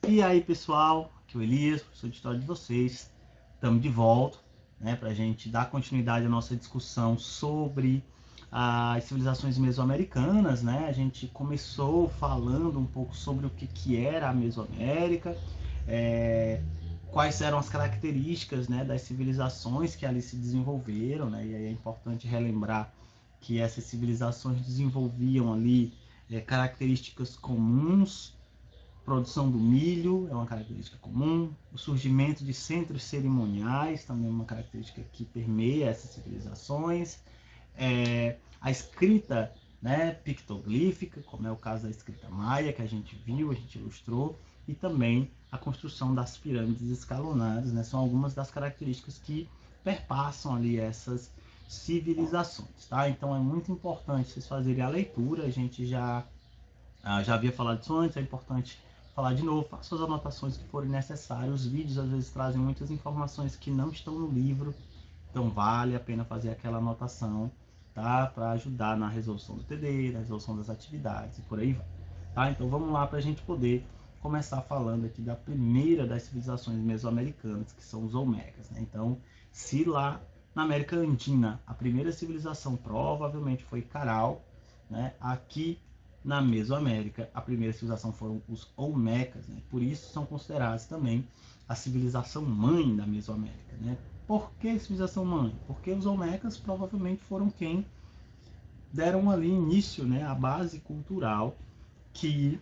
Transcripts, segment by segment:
E aí, pessoal, aqui é o Elias, professor de História de vocês. Estamos de volta, né, para a gente dar continuidade à nossa discussão sobre as civilizações mesoamericanas, né? A gente começou falando um pouco sobre o que era a Mesoamérica, quais eram as características, né, das civilizações que ali se desenvolveram, né? E aí é importante relembrar que essas civilizações desenvolviam ali características comuns. Produção do milho é uma característica comum. O surgimento de centros cerimoniais também é uma característica que permeia essas civilizações. A escrita, né, pictoglífica, como é o caso da escrita maia, que a gente viu, a gente ilustrou, e também a construção das pirâmides escalonadas, né, são algumas das características que perpassam ali essas civilizações, tá? Então é muito importante vocês fazerem a leitura. A gente já havia falado disso antes, é importante falar de novo. Faça as anotações que forem necessárias. Os vídeos às vezes trazem muitas informações que não estão no livro, então vale a pena fazer aquela anotação, tá? Para ajudar na resolução do TD, na resolução das atividades e por aí vai. Tá? Então vamos lá para a gente poder começar falando aqui da primeira das civilizações mesoamericanas, que são os Olmecas, né? Então, se lá na América Andina a primeira civilização provavelmente foi Caral, né? Aqui na Mesoamérica a primeira civilização foram os Olmecas, né? Por isso são considerados também a civilização mãe da Mesoamérica, né? Por que civilização mãe? Porque os Olmecas provavelmente foram quem deram ali início, né, à base cultural que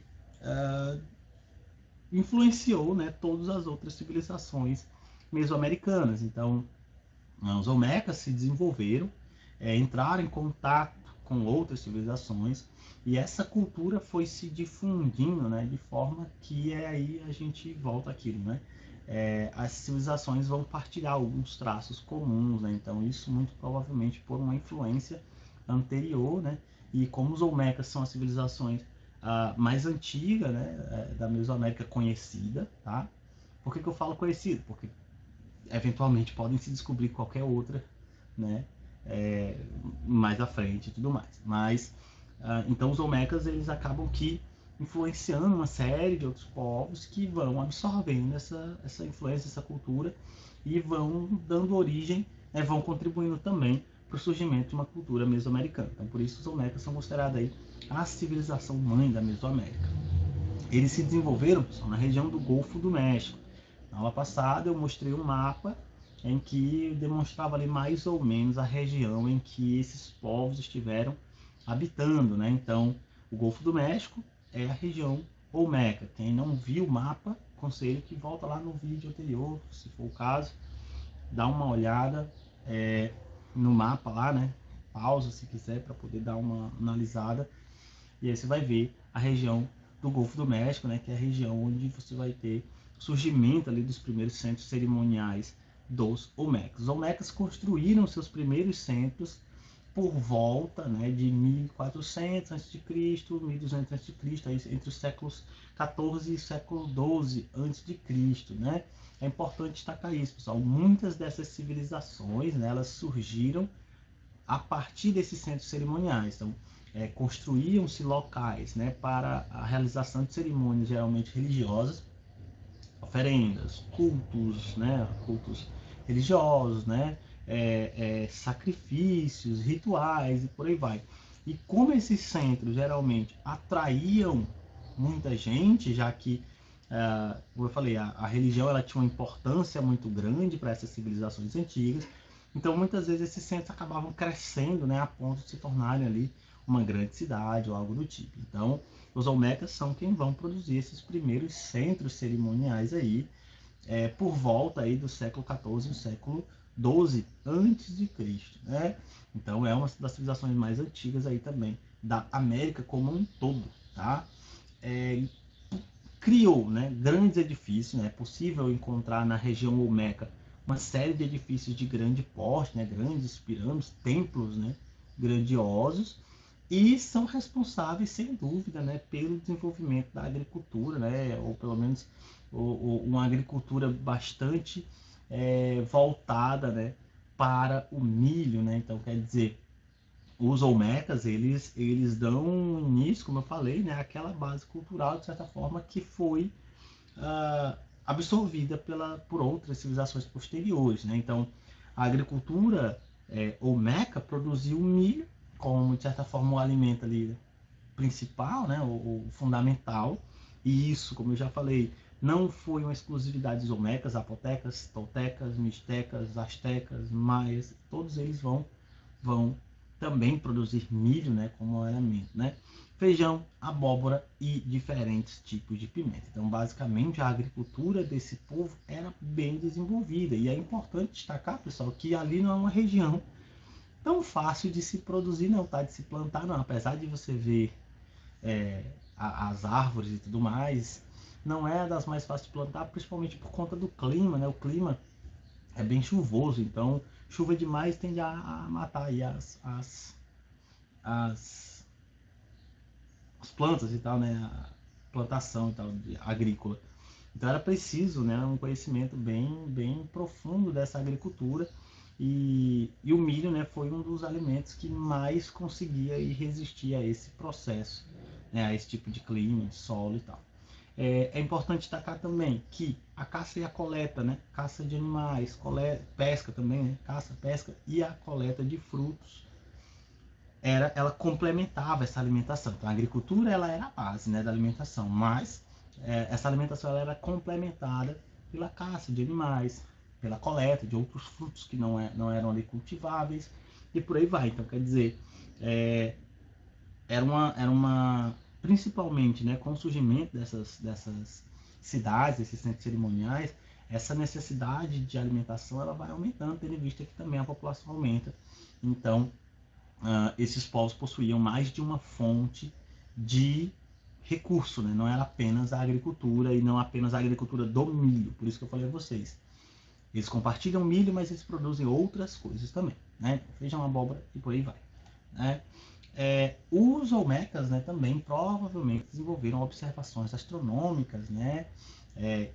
influenciou, né, todas as outras civilizações mesoamericanas. Então, os Olmecas se desenvolveram, entraram em contato com outras civilizações, e essa cultura foi se difundindo, né, de forma que aí a gente volta àquilo, né? As civilizações vão partilhar alguns traços comuns, né? Então isso muito provavelmente por uma influência anterior, né? E como os Olmecas são as civilizações mais antigas, né, da Mesoamérica conhecida, tá? Por que eu falo conhecido? Porque eventualmente podem se descobrir qualquer outra, né, mais à frente e tudo mais. Mas então os Olmecas eles acabam que influenciando uma série de outros povos que vão absorvendo essa influência, essa cultura, e vão dando origem, né, vão contribuindo também para o surgimento de uma cultura mesoamericana. Então por isso os Olmecas são considerados aí a civilização mãe da Mesoamérica. Eles se desenvolveram, pessoal, na região do Golfo do México. Na aula passada eu mostrei um mapa em que demonstrava ali mais ou menos a região em que esses povos estiveram habitando, né? Então, o Golfo do México é a região Olmeca. Quem não viu o mapa, aconselho que volta lá no vídeo anterior, se for o caso, dá uma olhada no mapa lá, né? Pausa se quiser para poder dar uma analisada, e aí você vai ver a região do Golfo do México, né, que é a região onde você vai ter o surgimento ali dos primeiros centros cerimoniais dos Olmecas. Os Olmecas construíram seus primeiros centros por volta, né, de 1400 a.C., 1200 a.C., entre os séculos 14 e século 12 a.C., né? É importante destacar isso, pessoal. Muitas dessas civilizações, né, elas surgiram a partir desses centros cerimoniais. Então, construíam-se locais, né, para a realização de cerimônias geralmente religiosas, oferendas, cultos, né, cultos religiosos, né, sacrifícios, rituais e por aí vai. E como esses centros geralmente atraíam muita gente, já que, como eu falei, a religião ela tinha uma importância muito grande para essas civilizações antigas, então muitas vezes esses centros acabavam crescendo, né, a ponto de se tornarem ali uma grande cidade ou algo do tipo. Então, os Olmecas são quem vão produzir esses primeiros centros cerimoniais aí, por volta aí do século XIV e século XII antes de Cristo, né? Então é uma das civilizações mais antigas aí também da América como um todo, tá? Criou, né, grandes edifícios, né? É possível encontrar na região Olmeca uma série de edifícios de grande porte, né? Grandes pirâmides, templos, né? Grandiosos, e são responsáveis, sem dúvida, né, pelo desenvolvimento da agricultura, né, ou pelo menos uma agricultura bastante voltada, né, para o milho, né? Então, quer dizer, os Olmecas, eles dão início, como eu falei, né, àquela base cultural, de certa forma, que foi absorvida por outras civilizações posteriores, né? Então, a agricultura olmeca produziu milho como, de certa forma, o alimento ali principal, né? O fundamental. E isso, como eu já falei, não foi uma exclusividade dos olmecas, zapotecas, toltecas, mixtecas, astecas, maias, todos eles vão também produzir milho, né, como elemento, né? Feijão, abóbora e diferentes tipos de pimenta. Então, basicamente, a agricultura desse povo era bem desenvolvida. E é importante destacar, pessoal, que ali não é uma região tão fácil de se produzir, não, tá? De se plantar, não. Apesar de você ver as árvores e tudo mais, não é das mais fáceis de plantar, principalmente por conta do clima, né? O clima é bem chuvoso, então chuva demais tende a matar aí as, as plantas e tal, né? A plantação e tal, agrícola. Então era preciso, né, um conhecimento bem profundo dessa agricultura, e o milho, né, foi um dos alimentos que mais conseguia resistir a esse processo, né, a esse tipo de clima, solo e tal. É importante destacar também que a caça e a coleta, né, caça de animais, pesca também, né, caça, pesca e a coleta de frutos, ela complementava essa alimentação. Então, a agricultura ela era a base, né, da alimentação, mas essa alimentação ela era complementada pela caça de animais, pela coleta de outros frutos que não eram ali cultiváveis, e por aí vai. Então, quer dizer, era uma principalmente, né, com o surgimento dessas cidades, esses centros cerimoniais, essa necessidade de alimentação ela vai aumentando, tendo em vista que também a população aumenta. Então, esses povos possuíam mais de uma fonte de recurso, né? Não era apenas a agricultura e não apenas a agricultura do milho. Por isso que eu falei a vocês. Eles compartilham milho, mas eles produzem outras coisas também, né? Feijão, abóbora e por aí vai, né? Os olmecas, né, também provavelmente desenvolveram observações astronômicas, né?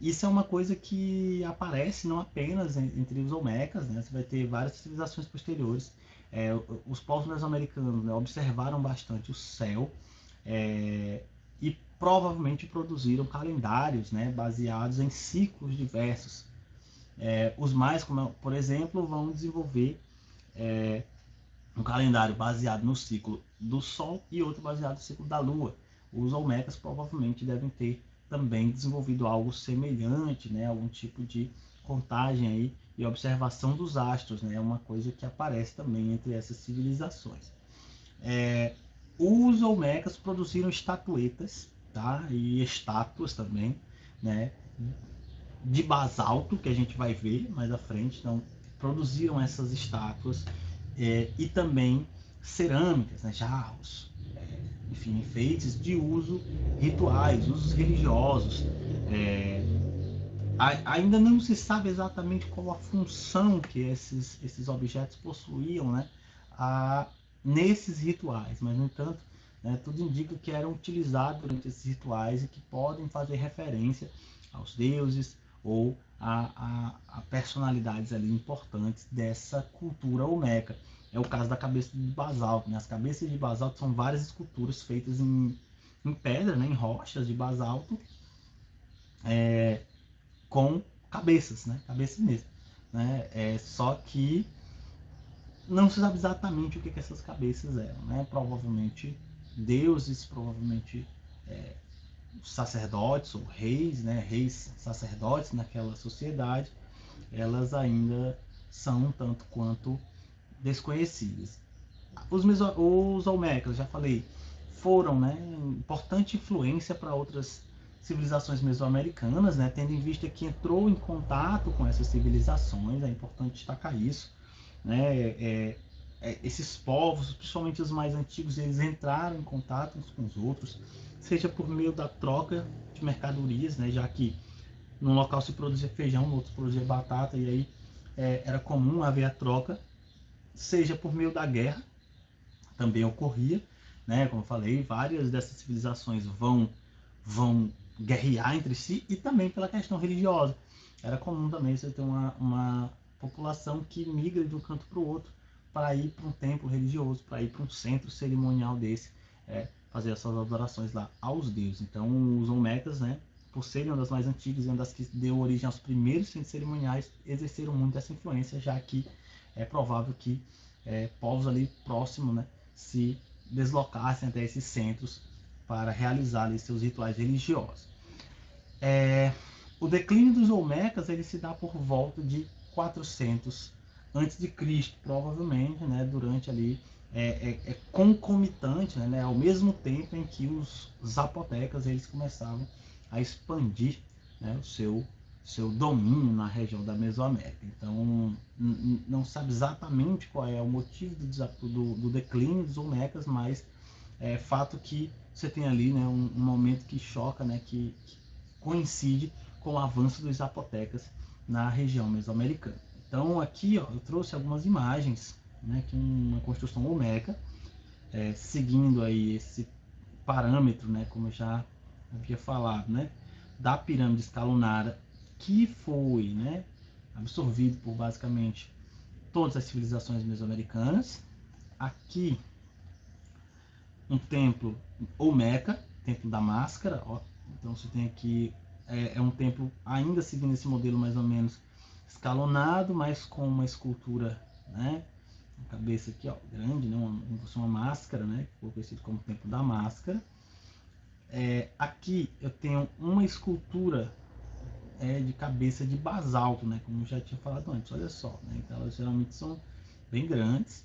Isso é uma coisa que aparece não apenas entre os olmecas, né? Você vai ter várias civilizações posteriores. Os povos mesoamericanos, né, observaram bastante o céu, e provavelmente produziram calendários, né, baseados em ciclos diversos. Os mais, como, por exemplo, vão desenvolver um calendário baseado no ciclo do Sol e outro baseado no ciclo da Lua. Os olmecas provavelmente devem ter também desenvolvido algo semelhante, né? Algum tipo de contagem aí e observação dos astros, né? É uma coisa que aparece também entre essas civilizações. Os olmecas produziram estatuetas, tá? E estátuas também, né? De basalto, que a gente vai ver mais à frente. Então, produziram essas estátuas e também cerâmicas, né, jarros, enfim, enfeites de uso rituais, usos religiosos. Ainda não se sabe exatamente qual a função que esses objetos possuíam, né, nesses rituais, mas no entanto, né, tudo indica que eram utilizados durante esses rituais e que podem fazer referência aos deuses ou a personalidades ali importantes dessa cultura olmeca. É o caso da cabeça de basalto, né? As cabeças de basalto são várias esculturas feitas em pedra, né, em rochas de basalto, com cabeças, né? Cabeças mesmo, né? Só que não se sabe exatamente o que essas cabeças eram, né? Provavelmente deuses, provavelmente sacerdotes ou reis, né? Reis sacerdotes naquela sociedade, elas ainda são um tanto quanto desconhecidas. Os olmecas, já falei, foram, né, importante influência para outras civilizações mesoamericanas, né, tendo em vista que entrou em contato com essas civilizações, é importante destacar isso, né, esses povos, principalmente os mais antigos, eles entraram em contato uns com os outros, seja por meio da troca de mercadorias, né, já que num local se produzia feijão, no outro se produzia batata, e aí era comum haver a troca, seja por meio da guerra, também ocorria, né? Como eu falei, várias dessas civilizações vão guerrear entre si, e também pela questão religiosa. Era comum também você ter uma população que migra de um canto para o outro para ir para um templo religioso, para ir para um centro cerimonial desse, fazer essas adorações lá aos deuses. Então, os olmecas, né, por serem uma das mais antigas e uma das que deu origem aos primeiros centros cerimoniais, exerceram muito essa influência, já que é provável que povos ali próximos, né, se deslocassem até esses centros para realizar ali seus rituais religiosos. O declínio dos Olmecas ele se dá por volta de 400 antes de Cristo, provavelmente, né, durante ali concomitante, né, ao mesmo tempo em que os zapotecas eles começavam a expandir, né, o seu domínio na região da Mesoamérica. Então, não sabe exatamente qual é o motivo do declínio dos Olmecas, mas é fato que você tem ali, né, um momento que choca, né, que coincide com o avanço dos zapotecas na região mesoamericana. Então aqui ó, eu trouxe algumas imagens, né, que uma construção olmeca, seguindo aí esse parâmetro, né, como eu já havia falado, né, da pirâmide escalonada, que foi, né, absorvido por basicamente todas as civilizações mesoamericanas. Aqui um templo olmeca, templo da máscara, ó. Então você tem aqui um templo ainda seguindo esse modelo mais ou menos escalonado, mas com uma escultura, né, a cabeça aqui, ó, grande, né, uma máscara, né, que foi conhecido como templo da máscara. Aqui eu tenho uma escultura de cabeça de basalto, né, como eu já tinha falado antes, olha só, né, então elas geralmente são bem grandes,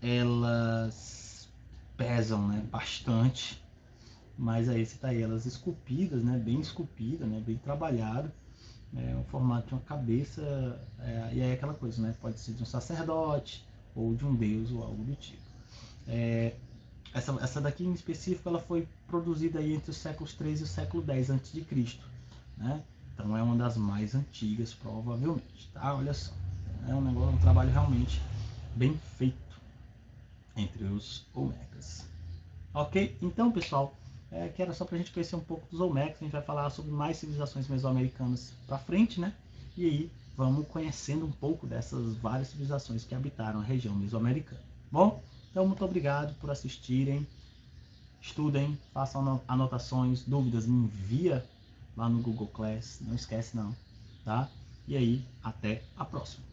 elas pesam, né, bastante, mas aí você tá aí, elas esculpidas, né, bem esculpida, né, bem trabalhado, o formato de uma cabeça, e aí aquela coisa, né, pode ser de um sacerdote ou de um deus ou algo do tipo. Essa daqui em específico ela foi produzida aí entre os séculos 3 e o século 10 a.C., né? Então é uma das mais antigas provavelmente, tá? Olha só, é um trabalho realmente bem feito entre os Olmecas. Ok? Então pessoal, que era só para a gente conhecer um pouco dos Olmecas. A gente vai falar sobre mais civilizações mesoamericanas para frente, né? E aí vamos conhecendo um pouco dessas várias civilizações que habitaram a região mesoamericana. Bom, então muito obrigado por assistirem, estudem, façam anotações, dúvidas, me envia lá no Google Class, não esquece não, tá? E aí, até a próxima.